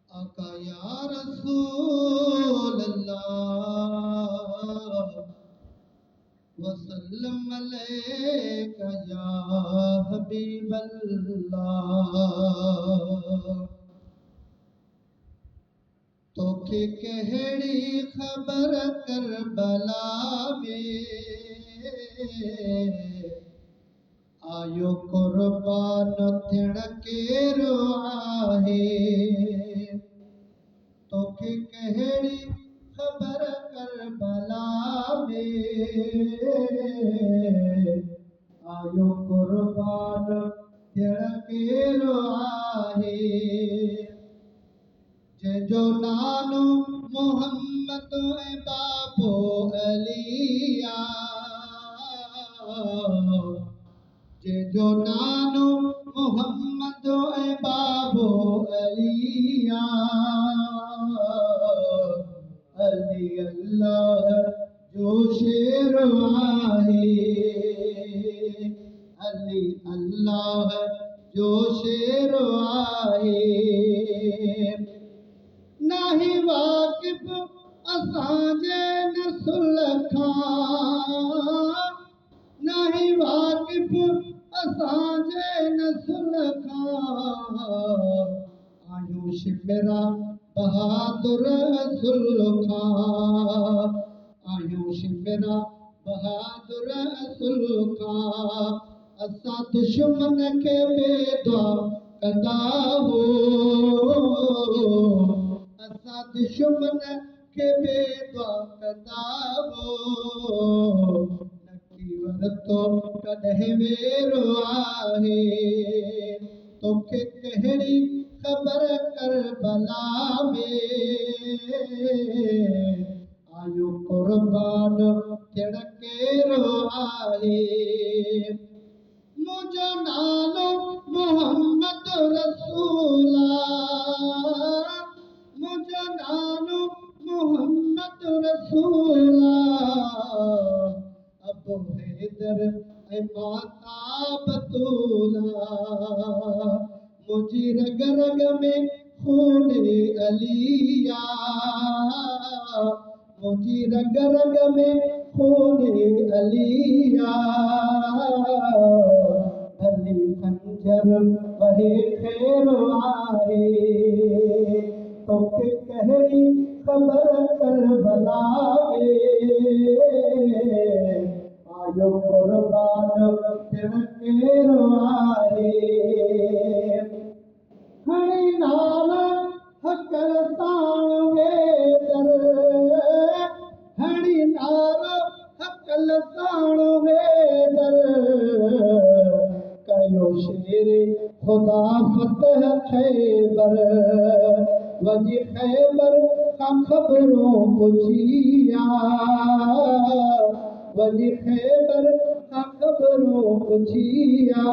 आका या रसूल अल्लाह वसल्लम अलैका या हबीब अल्लाह। तोखे कहिड़ी ख़बर करबला में आयो कुर्बान थियण केरो आहे। तोखे कहिड़ी ख़बर करबला में आयो कुर्बान थियण केरो आहे। जंहिंजो नालो मोहम्मद ऐं बाबो अलिया, जंहिंजो नालो मोहम्मद ऐं बाबो अलिया। अली अल्लाह जो शेर आहे, अली अल्लाह जो शेर आहे। नाही वाकिफ़ असांजे नसुल खां, नाही वाकिफ़ असांजे नसुल खां। आहियूं शिमरा बहादुर असुल खां, आहियूं शिमरा बहादुर असुल खां। असां दुश्मन खे बेदुआ कंदा हो, असां दुश्मन खे बेदुआ कंदा हो। नकी वरतो कॾहिं वेरो आहे। तोखे कहिड़ी ख़बर करबला में आयो कुर्बान थियण केरो आहे। मुंहिंजो नालो मोहम्मद रसूला, मुंहिंजो नालो मोहम्मद रसूला। अबू हैदर ऐं माता बतूला, मुंहिंजी रग रग में खून अलिया, मुंहिंजी रग रग में खून अलिया। अली खंजर वहे खैर आहे। तोखे कहिड़ी ख़बर करबला में आयो कुर्बान थियण केरो आहे। हणी नाल हक़ सां वेदर, हणी नाल हक़ल सां वेदर। कयो शेर ख़ुदा फतह ख़ैबर, वञी ख़ैबर खां ख़बरूं पुछिया, वञी ख़ैबर खां ख़बरूं पुछिया।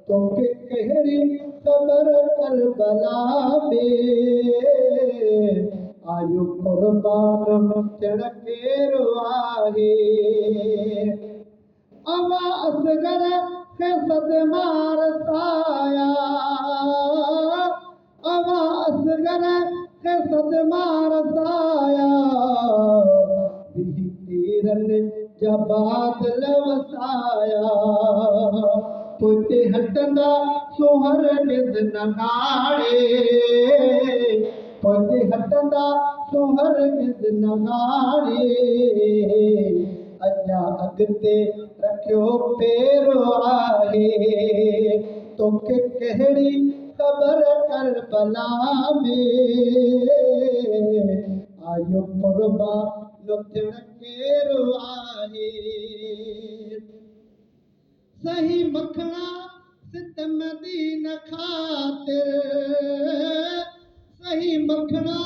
तोखे कहिड़ी ख़बर करबला में आयो कुर्बान थियण केरो आहे। अवा असगर खे सदमा रसाया, अवा असगर खे सदमा रसाया। तीरनि जा बादल वसाया, पोइ हटंदा सोहर निद नगाड़े, पोइ हटंदा सोहर निद नगाड़े। अञा अॻिते रखियो फेरो आहे। तोखे कहिड़ी ख़बर करबला में आयो कुर्बान थियण केरो आहे। सही मखणा सितम दीन ख़ातिर, सही मखणा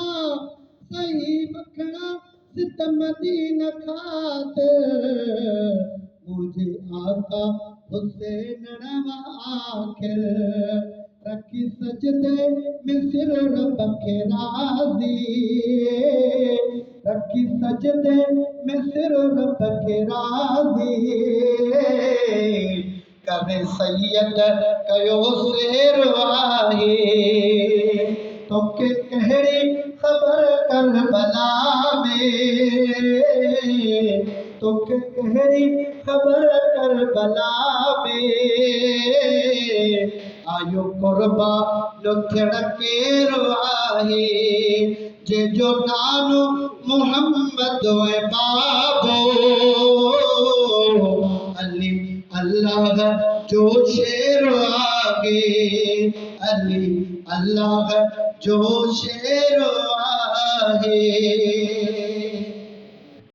सितम दीन ख़ातिर। मुंहिंजे आका हुसैन आख़िर रखी सजदे में सिर रब खे राज़ी, रखी सजदे में सिर रब खे राज़ी। करे सैयद कयो शेरवाही तोखे कहिड़ी ख़बर करबला में तोखे कहिड़ी ख़बर करबला में आयो कुर्बान थियण केरु आहे जंहिंजो नालो मोहम्मद ऐं बाबो अली अल्लाह जो शेर आगे अली अल्लाह जो शेर आहे